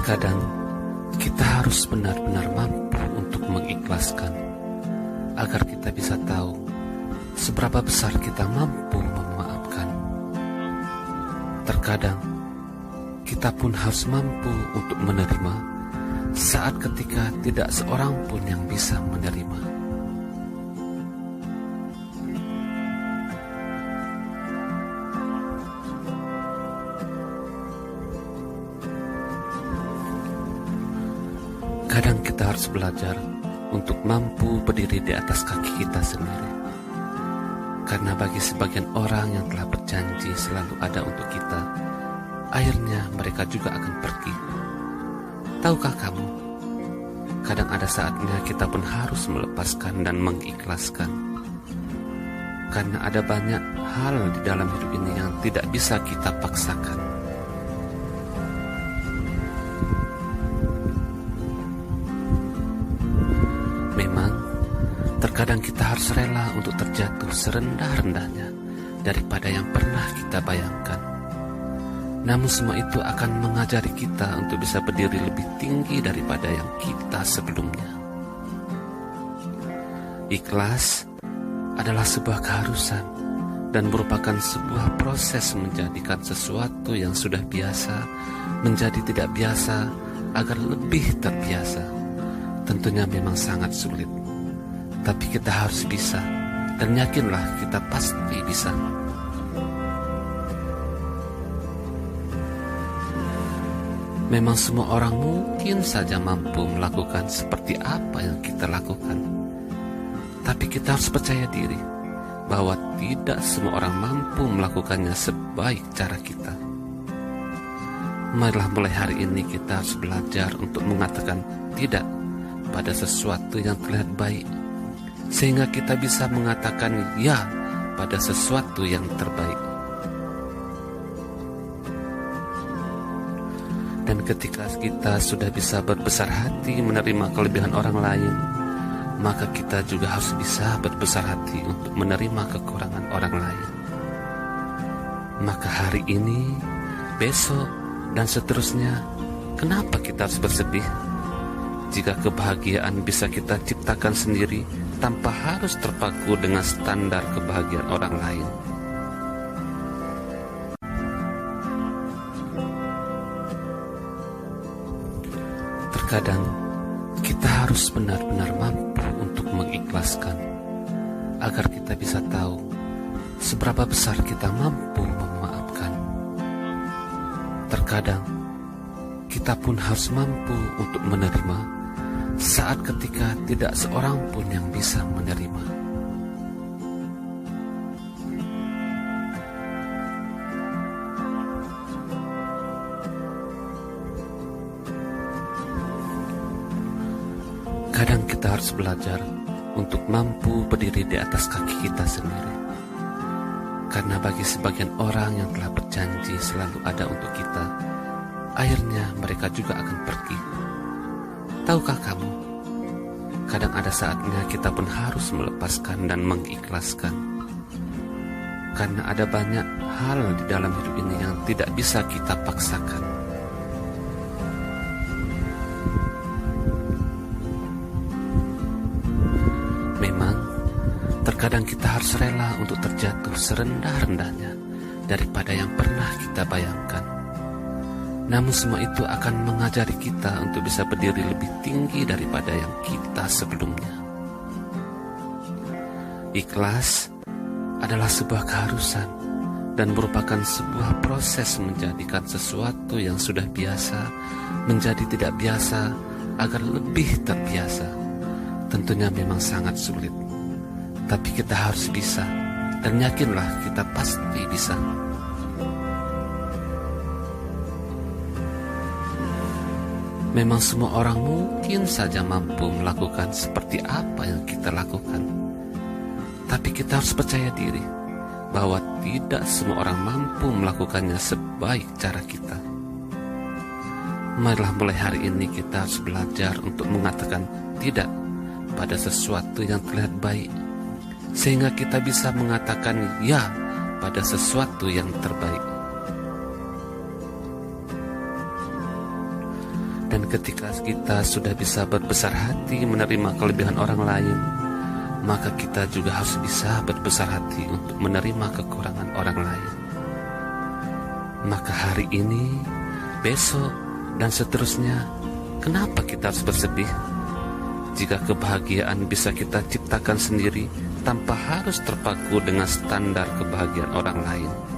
Terkadang kita harus benar-benar mampu untuk mengikhlaskan agar kita bisa tahu seberapa besar kita mampu memaafkan. Terkadang kita pun harus mampu untuk menerima saat ketika tidak seorang pun yang bisa menerima. Kadang kita harus belajar untuk mampu berdiri di atas kaki kita sendiri. Karena bagi sebagian orang yang telah berjanji selalu ada untuk kita, akhirnya mereka juga akan pergi. Tahukah kamu, kadang ada saatnya kita pun harus melepaskan dan mengikhlaskan. Karena ada banyak hal di dalam hidup ini yang tidak bisa kita paksakan. Terkadang kita harus rela untuk terjatuh serendah-rendahnya daripada yang pernah kita bayangkan. Namun semua itu akan mengajari kita untuk bisa berdiri lebih tinggi daripada yang kita sebelumnya. Ikhlas adalah sebuah keharusan dan merupakan sebuah proses menjadikan sesuatu yang sudah biasa menjadi tidak biasa agar lebih terbiasa. Tentunya memang sangat sulit. Tapi kita harus bisa, dan yakinlah kita pasti bisa. Memang semua orang mungkin saja mampu melakukan seperti apa yang kita lakukan. Tapi kita harus percaya diri bahwa tidak semua orang mampu melakukannya sebaik cara kita. Marilah mulai hari ini kita harus belajar untuk mengatakan tidak pada sesuatu yang terlihat baik, sehingga kita bisa mengatakan ya pada sesuatu yang terbaik. Dan ketika kita sudah bisa berbesar hati menerima kelebihan orang lain, maka kita juga harus bisa berbesar hati untuk menerima kekurangan orang lain. Maka hari ini, besok, dan seterusnya, kenapa kita harus bersedih? Jika kebahagiaan bisa kita ciptakan sendiri tanpa harus terpaku dengan standar kebahagiaan orang lain. Terkadang kita harus benar-benar mampu untuk mengikhlaskan agar kita bisa tahu seberapa besar kita mampu memaafkan. Terkadang kita pun harus mampu untuk menerima saat ketika tidak seorang pun yang bisa menerima. Kadang kita harus belajar untuk mampu berdiri di atas kaki kita sendiri. Karena bagi sebagian orang yang telah berjanji selalu ada untuk kita, akhirnya mereka juga akan pergi. Tahukah kamu, kadang ada saatnya kita pun harus melepaskan dan mengikhlaskan. Karena ada banyak hal di dalam hidup ini yang tidak bisa kita paksakan. Memang, terkadang kita harus rela untuk terjatuh serendah-rendahnya daripada yang pernah kita bayangkan. Namun semua itu akan mengajari kita untuk bisa berdiri lebih tinggi daripada yang kita sebelumnya. Ikhlas adalah sebuah keharusan dan merupakan sebuah proses menjadikan sesuatu yang sudah biasa menjadi tidak biasa agar lebih terbiasa. Tentunya memang sangat sulit. Tapi kita harus bisa, dan yakinlah kita pasti bisa. Memang semua orang mungkin saja mampu melakukan seperti apa yang kita lakukan. Tapi kita harus percaya diri bahwa tidak semua orang mampu melakukannya sebaik cara kita. Marilah mulai hari ini kita harus belajar untuk mengatakan tidak pada sesuatu yang terlihat baik, sehingga kita bisa mengatakan ya pada sesuatu yang terbaik. Dan ketika kita sudah bisa berbesar hati menerima kelebihan orang lain, maka kita juga harus bisa berbesar hati untuk menerima kekurangan orang lain. Maka hari ini, besok, dan seterusnya, kenapa kita harus bersedih? Jika kebahagiaan bisa kita ciptakan sendiri tanpa harus terpaku dengan standar kebahagiaan orang lain.